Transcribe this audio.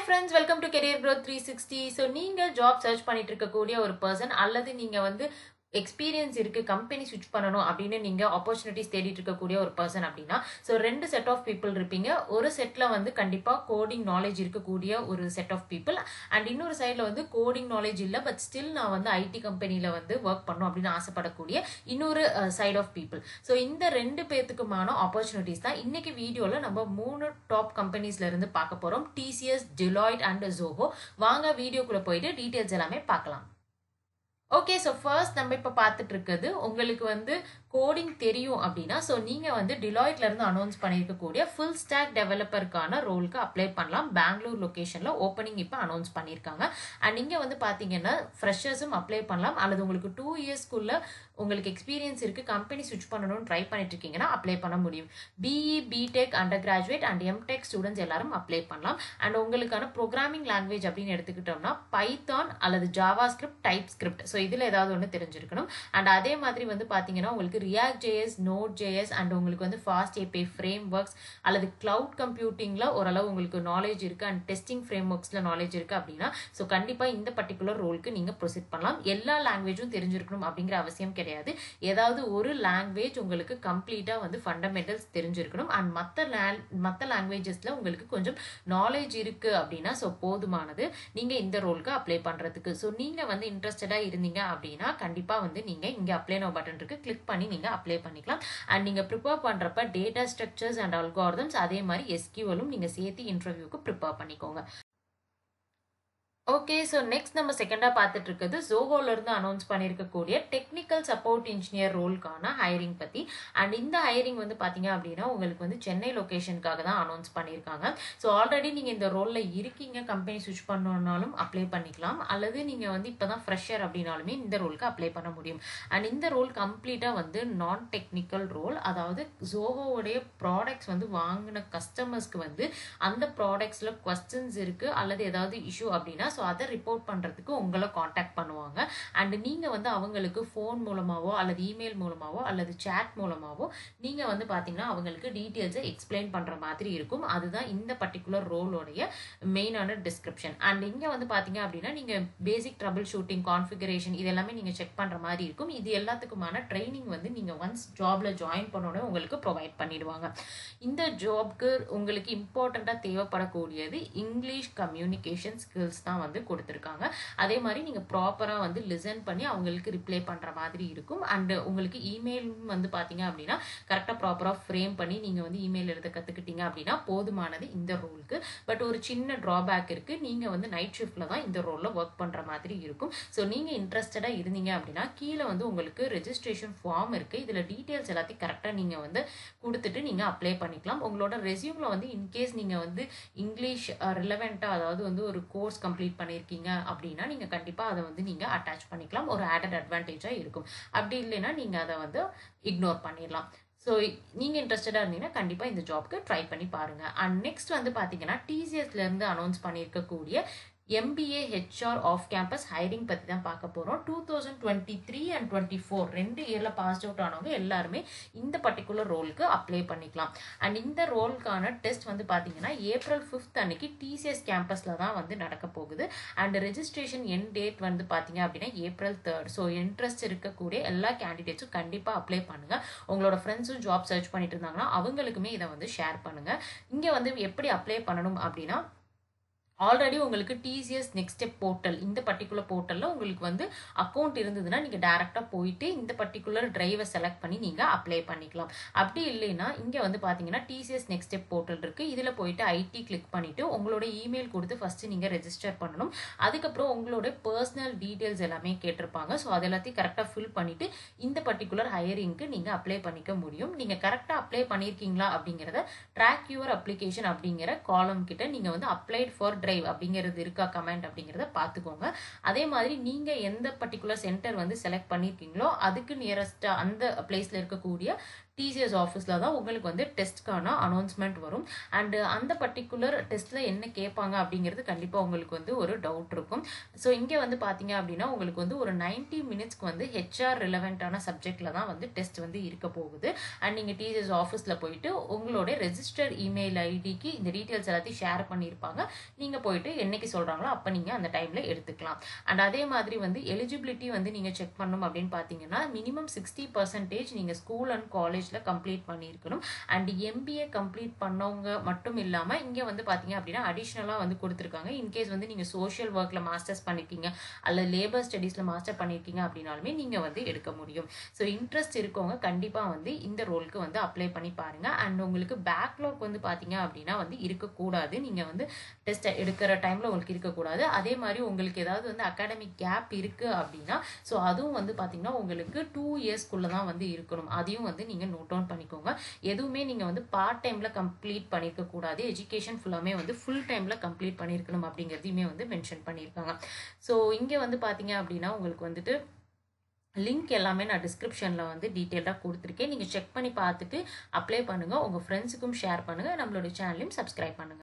friends, welcome to Career Growth 360. So நீங்க job search பண்ணிட்டு இருக்கக்கூடிய ஒரு பர்சன் அல்லது நீங்க வந்து எக்ஸ்பீரியன்ஸ் இருக்கு கம்பெனி ஸ்விட்ச் பண்ணணும் அப்படின்னு நீங்க ஆப்பர்ச்சுனிட்டிஸ் தேடிட்டு இருக்கக்கூடிய ஒரு பர்சன் அப்படின்னா ஸோ ரெண்டு செட் ஆஃப் பீப்புள் இருப்பீங்க. ஒரு செட்ல வந்து கண்டிப்பா கோடிங் நாலேஜ் இருக்கக்கூடிய ஒரு செட் ஆஃப் பீப்புள் அண்ட் இன்னொரு சைட்ல வந்து கோடிங் நாலேஜ் இல்லை பட் ஸ்டில் நான் வந்து ஐடி கம்பெனில வந்து ஒர்க் பண்ணணும் அப்படின்னு ஆசைப்படக்கூடிய இன்னொரு சைட் ஆஃப் பீப்புள். ஸோ இந்த ரெண்டு பேர்த்துக்குமான ஆப்பர்ச்சுனிட்டிஸ் தான் இன்னைக்கு வீடியோல நம்ம 3 டாப் கம்பெனிஸ்ல இருந்து பார்க்க போறோம். TCS, Deloitte and Zoho. வாங்க வீடியோக்குள்ள போயிட்டு டீடைல்ஸ் எல்லாமே பார்க்கலாம். ஓகே, ஸோ ஃபர்ஸ்ட் நம்ம இப்போ பார்த்துட்டு இருக்கிறது உங்களுக்கு வந்து கோடிங் தெரியும் அப்படின்னா ஸோ நீங்கள் வந்து டிலாய்ட்ல இருந்து அனௌன்ஸ் பண்ணியிருக்கக்கூடிய ஃபுல் ஸ்டாக் டெவலப்பருக்கான ரோலுக்கு அப்ளை பண்ணலாம். பெங்களூர் லொக்கேஷனில் ஓப்பனிங் இப்போ அனௌன்ஸ் பண்ணியிருக்காங்க. அண்ட் இங்கே வந்து பார்த்தீங்கன்னா ஃப்ரெஷர்ஸும் அப்ளை பண்ணலாம் அல்லது உங்களுக்கு 2 இயர்ஸ்க்குள்ள உங்களுக்கு எக்ஸ்பீரியன்ஸ் இருக்கு கம்பெனி ஸ்விட்ச் பண்ணணும்னு ட்ரை பண்ணிட்டு இருக்கீங்கன்னா அப்ளை பண்ண முடியும். BE, BTech, undergraduate and MTech students எல்லாரும் அப்ளை பண்ணலாம். அண்ட் உங்களுக்கான ப்ரோக்ராமிங் லாங்குவேஜ் அப்படின்னு எடுத்துக்கிட்டோம்னா பைத்தான் அல்லது JavaScript, TypeScript. So இதில் ஏதாவது ஒன்று தெரிஞ்சிருக்கணும். அண்ட் அதே மாதிரி வந்து பார்த்தீங்கன்னா உங்களுக்கு React JS, Node JS and உங்களுக்கு வந்து ஃபாஸ்ட் ஏபிஐ ஃப்ரேம் ஒர்க்ஸ் அல்லது கிளவுட் கம்ப்யூட்டிங்ல ஓரளவு உங்களுக்கு நாலேஜ் இருக்கு அண்ட் டெஸ்டிங் ஃப்ரேம் ஒர்க்ஸ்ல நாலேஜ் இருக்கு அப்படின்னா ஸோ கண்டிப்பாக இந்த பர்டிகுலர் ரோலுக்கு நீங்கள் ப்ரொசீட் பண்ணலாம். எல்லா லாங்குவேஜும் தெரிஞ்சிருக்கணும் அப்படிங்கிற அவசியம் கிடையாது. ஏதாவது ஒரு லாங்குவேஜ் உங்களுக்கு கம்ப்ளீட்டா வந்து ஃபண்டமெண்டல்ஸ் தெரிஞ்சிருக்கணும். அண்ட் மற்ற லாங்குவேஜஸ்ல உங்களுக்கு கொஞ்சம் நாலேஜ் இருக்கு அப்படின்னா ஸோ போதுமானது நீங்க இந்த ரோலுக்கு அப்ளை பண்றதுக்கு. ஸோ நீங்க வந்து இன்ட்ரெஸ்டடா இருந்தீங்க அப்படின்னா கண்டிப்பா வந்து நீங்க இங்க அப்ளை நோ பட்டன் இருக்கு, கிளிக் பண்ணி நீங்க அப்ளை பண்ணிக்கலாம். அண்ட் நீங்க ப்ரிப்பேர் பண்றப்ப டேட்டா ஸ்ட்ரக்சர்ஸ் அண்ட் அல்காரிதம்ஸ் அதே மாதிரி எஸ்கியூஎலும் நீங்க சேர்த்து இன்டர்வியூக்கு ப்ரிப்பேர் பண்ணிக்கோங்க. ஓகே, ஸோ நெக்ஸ்ட் நம்ம செகண்டாக பார்த்துட்டு இருக்கிறது ஜோஹோல இருந்து அனௌன்ஸ் பண்ணியிருக்கக்கூடிய டெக்னிக்கல் சப்போர்ட் இன்ஜினியர் ரோலுக்கான ஹையரிங் பற்றி. அண்ட் இந்த ஹையரிங் வந்து பார்த்தீங்க அப்படின்னா உங்களுக்கு வந்து சென்னை லொக்கேஷனுக்காக தான் அனௌன்ஸ் பண்ணியிருக்காங்க. ஸோ ஆல்ரெடி நீங்கள் இந்த ரோலில் இருக்கீங்க கம்பெனி ஸ்விட்ச் பண்ணணுன்னாலும் அப்ளை பண்ணிக்கலாம் அல்லது நீங்கள் வந்து இப்போ தான் ஃப்ரெஷர் அப்படின்னாலுமே இந்த ரோலுக்கு அப்ளை பண்ண முடியும். அண்ட் இந்த ரோல் கம்ப்ளீட்டாக வந்து நான் டெக்னிக்கல் ரோல், அதாவது ஜோஹோவுடைய ப்ராடக்ட்ஸ் வந்து வாங்கின கஸ்டமர்ஸ்க்கு வந்து அந்த ப்ராடக்ட்ஸில் கொஸ்டின்ஸ் இருக்குது அல்லது ஏதாவது இஷ்யூ அப்படின்னா ஸோ அதை ரிப்போர்ட் பண்ணுறதுக்கு உங்களை காண்டாக்ட் பண்ணுவாங்க. அண்ட் நீங்கள் வந்து அவங்களுக்கு ஃபோன் மூலமாகவோ அல்லது இமெயில் மூலமாகவோ அல்லது சேட் மூலமாகவோ நீங்கள் வந்து பார்த்தீங்கன்னா அவங்களுக்கு டீட்டெயில்ஸை எக்ஸ்பிளைன் பண்ணுற மாதிரி இருக்கும். அதுதான் இந்த பர்டிகுலர் ரோலோடைய மெயினான டிஸ்கிரிப்ஷன். அண்ட் இங்கே வந்து பார்த்தீங்க அப்படின்னா நீங்கள் பேசிக் ட்ரபிள் ஷூட்டிங், கான்ஃபிகரேஷன் இது எல்லாமே நீங்கள் செக் பண்ணுற மாதிரி இருக்கும். இது எல்லாத்துக்குமான ட்ரைனிங் வந்து நீங்கள் ஒன்ஸ் ஜாப்ல ஜாயின் பண்ணோட உங்களுக்கு ப்ரொவைட் பண்ணிடுவாங்க. இந்த ஜாப்க்கு உங்களுக்கு இம்பார்ட்டண்ட்டாக தேவைப்படக்கூடியது இங்கிலீஷ் கம்யூனிகேஷன் ஸ்கில்ஸ் தான் வந்து கொடுத்துருக்காங்க. அதே மாதிரி நீங்க ப்ராப்பரா வந்து லிசன் பண்ணி அவங்களுக்கு ரிப்ளை பண்ற மாதிரி இருக்கும். அண்ட் உங்களுக்கு இமெயில் வந்து பாத்தீங்க அப்படின்னா கரெக்டா ப்ராப்பரா ஃப்ரேம் பண்ணி நீங்க வந்து இமெயில் எழுத கத்துக்கிட்டீங்க அப்படின்னா போதுமானது இந்த ரோலுக்கு. பட் ஒரு சின்ன டிராபேக் இருக்கு, நீங்க வந்து நைட் ஷிஃப்ட்ல தான் இந்த ரோல்ல ஒர்க் பண்ற மாதிரி இருக்கும். ஸோ நீங்க இன்ட்ரெஸ்டடா இருந்தீங்க அப்படின்னா கீழே வந்து உங்களுக்கு ரெஜிஸ்ட்ரேஷன் ஃபார்ம் இருக்கு. இதுல டீடைல்ஸ் எல்லாத்தையும் கரெக்டா நீங்க வந்து கொடுத்துட்டு நீங்க அப்ளை பண்ணிக்கலாம். உங்களோட ரெஸ்யூம்ல வந்து இன்கேஸ் நீங்க வந்து இங்கிலீஷ் ரிலவெண்டா அதாவது வந்து ஒரு கோர்ஸ் கம்ப்ளீட் பண்ணியிருக்கீங்க அப்படின்னா நீங்க கண்டிப்பா அதை வந்து நீங்க அட்டாச் பண்ணிக்கலாம். ஒரு ஆடட் அட்வான்டேஜா இருக்கும். அப்படி இல்லைன்னா நீங்க அதை வந்து இக்னோர் பண்ணிடலாம். ஸோ நீங்க இன்ட்ரெஸ்டடா இருந்தீங்கன்னா கண்டிப்பா இந்த ஜாப்க்கு ட்ரை பண்ணி பாருங்க. அண்ட் நெக்ஸ்ட் வந்து பாத்தீங்கன்னா டிசிஎஸ்ல இருந்து அனௌன்ஸ் பண்ணியிருக்கக்கூடிய MBA HR off campus hiring பற்றி தான் பார்க்க போகிறோம். 2023 அண்ட் 24 2 இயரில் பாஸ் அவுட் ஆனவங்க எல்லாருமே இந்த பர்டிகுலர் ரோலுக்கு அப்ளை பண்ணிக்கலாம். அண்ட் இந்த ரோலுக்கான டெஸ்ட் வந்து பார்த்தீங்கன்னா April 5 அன்னைக்கு டிசிஎஸ் கேம்பஸில் தான் வந்து நடக்க போகுது. அண்ட் ரெஜிஸ்ட்ரேஷன் எண்ட் டேட் வந்து பார்த்தீங்க அப்படின்னா April 3. ஸோ இன்ட்ரெஸ்ட் இருக்கக்கூடிய எல்லா கேண்டிடேட்ஸும் கண்டிப்பாக அப்ளை பண்ணுங்கள். உங்களோட ஃப்ரெண்ட்ஸும் ஜாப் சர்ச் பண்ணிட்டு இருந்தாங்கன்னா அவங்களுக்குமே இதை வந்து ஷேர் பண்ணுங்கள். இங்கே வந்து எப்படி அப்ளை பண்ணணும் அப்படின்னா ஆல்ரெடி உங்களுக்கு டிசிஎஸ் நெக்ஸ்ட் ஸ்டெப் போர்ட்டல் இந்த பர்டிகுலர் போர்ட்டலில் உங்களுக்கு வந்து அக்கௌண்ட் இருந்ததுன்னா நீங்கள் டேரெக்டாக போயிட்டு இந்த பர்டிகுலர் டிரைவை செலக்ட் பண்ணி நீங்கள் அப்ளை பண்ணிக்கலாம். அப்படி இல்லைன்னா இங்கே வந்து பார்த்தீங்கன்னா டிசிஎஸ் நெக்ஸ்ட் ஸ்டெப் போர்ட்டல் இருக்குது. இதில் போயிட்டு ஐடி கிளிக் பண்ணிவிட்டு உங்களோட இமெயில் கொடுத்து ஃபஸ்ட்டு நீங்கள் ரெஜிஸ்டர் பண்ணணும். அதுக்கப்புறம் உங்களோட பர்சனல் டீட்டெயில்ஸ் எல்லாமே கேட்டிருப்பாங்க. ஸோ அது எல்லாத்தையும் கரெக்டாக ஃபில் பண்ணிவிட்டு இந்த பர்டிகுலர் ஹையரிங்க்கு நீங்கள் அப்ளை பண்ணிக்க முடியும். நீங்கள் கரெக்டாக அப்ளை பண்ணியிருக்கீங்களா அப்படிங்கிறத ட்ராக் யுவர் அப்ளிகேஷன் அப்படிங்கிற காலம் கிட்ட நீங்கள் வந்து அப்ளைட் ஃபார் அப்படிங்கிறது இருக்கா கமெண்ட் அப்படிங்கறத பாத்துக்கோங்க. அதே மாதிரி நீங்க எந்த பர்டிகுலர் சென்டர் வந்து செலக்ட் பண்ணிருக்கீங்களோ அதுக்கு நியரஸ்டா அந்த பிளேஸ்ல இருக்கக்கூடிய டிசிஎஸ் ஆஃபீஸில் தான் உங்களுக்கு வந்து டெஸ்ட்க்கான அனௌன்ஸ்மெண்ட் வரும். அண்டு அந்த பர்டிகுலர் டெஸ்ட்டில் என்ன கேட்பாங்க அப்படிங்கிறது கண்டிப்பாக உங்களுக்கு வந்து ஒரு டவுட் இருக்கும். ஸோ இங்கே வந்து பார்த்தீங்க அப்படின்னா உங்களுக்கு வந்து ஒரு 90 மினிட்ஸ்க்கு வந்து ஹெச்ஆர் ரிலவெண்ட்டான சப்ஜெக்டில் தான் வந்து டெஸ்ட் வந்து இருக்க போகுது. அண்ட் நீங்கள் டிசிஎஸ் ஆஃபீஸில் போயிட்டு உங்களோட ரெஜிஸ்டர்ட் இமெயில் ஐடிக்கு இந்த டீட்டெயில்ஸ் எல்லாத்தையும் ஷேர் பண்ணியிருப்பாங்க. நீங்கள் போயிட்டு என்னைக்கு சொல்கிறாங்களோ அப்போ நீங்கள் அந்த டைமில் எடுத்துக்கலாம். அண்ட் அதே மாதிரி வந்து எலிஜிபிலிட்டி வந்து நீங்கள் செக் பண்ணணும் அப்படின்னு பார்த்தீங்கன்னா மினிமம் 60% நீங்கள் ஸ்கூல் அண்ட் காலேஜில் கம்ப்ளீட் பண்ணியிருக்கணும். அண்ட் எம்பிஏ கம்ப்ளீட் பண்ணவங்க மட்டும் இல்லாமல் இங்கே வந்து பார்த்தீங்க அப்படின்னா அடிஷ்னலாக வந்து கொடுத்துருக்காங்க. இன்கேஸ் வந்து நீங்கள் சோஷியல் ஒர்க்கில் மாஸ்டர்ஸ் பண்ணியிருக்கீங்க அல்லது லேபர் ஸ்டடீஸில் மாஸ்டர் பண்ணியிருக்கீங்க அப்படின்னாலுமே நீங்கள் வந்து எடுக்க முடியும். ஸோ இன்ட்ரெஸ்ட் இருக்கவங்க கண்டிப்பாக வந்து இந்த ரோலுக்கு வந்து அப்ளை பண்ணி பாருங்கள். அண்ட் உங்களுக்கு பேக்லாக் வந்து பார்த்தீங்க அப்படின்னா வந்து இருக்கக்கூடாது. நீங்கள் வந்து டெஸ்ட் எடுக்கிற டைமில் உங்களுக்கு இருக்கக்கூடாது. அதே மாதிரி உங்களுக்கு ஏதாவது வந்து அகாடமிக் கேப் இருக்குது அப்படின்னா ஸோ அதுவும் வந்து பார்த்தீங்கன்னா உங்களுக்கு 2 இயர்ஸ்க்குள்ளே தான் வந்து இருக்கணும். அதையும் வந்து நீங்கள் நோட் டவுன் பண்ணிக்கோங்க. எதுவுமே நீங்கள் வந்து பார்ட் டைமில் கம்ப்ளீட் பண்ணியிருக்கக்கூடாது. எஜுகேஷன் ஃபுல்லாமே வந்து ஃபுல் டைமில் கம்ப்ளீட் பண்ணியிருக்கணும் அப்படிங்கிறதையுமே வந்து மென்ஷன் பண்ணியிருக்காங்க. ஸோ இங்கே வந்து பார்த்தீங்க அப்படின்னா உங்களுக்கு வந்துட்டு லிங்க் எல்லாமே நான் டிஸ்கிரிப்ஷனில் வந்து டீட்டெயிலாக கொடுத்துருக்கேன். நீங்கள் செக் பண்ணி பார்த்துட்டு அப்ளை பண்ணுங்கள். உங்கள் ஃப்ரெண்ட்ஸுக்கும் ஷேர் பண்ணுங்கள். நம்மளோட சேனலையும் சப்ஸ்கிரைப் பண்ணுங்கள்.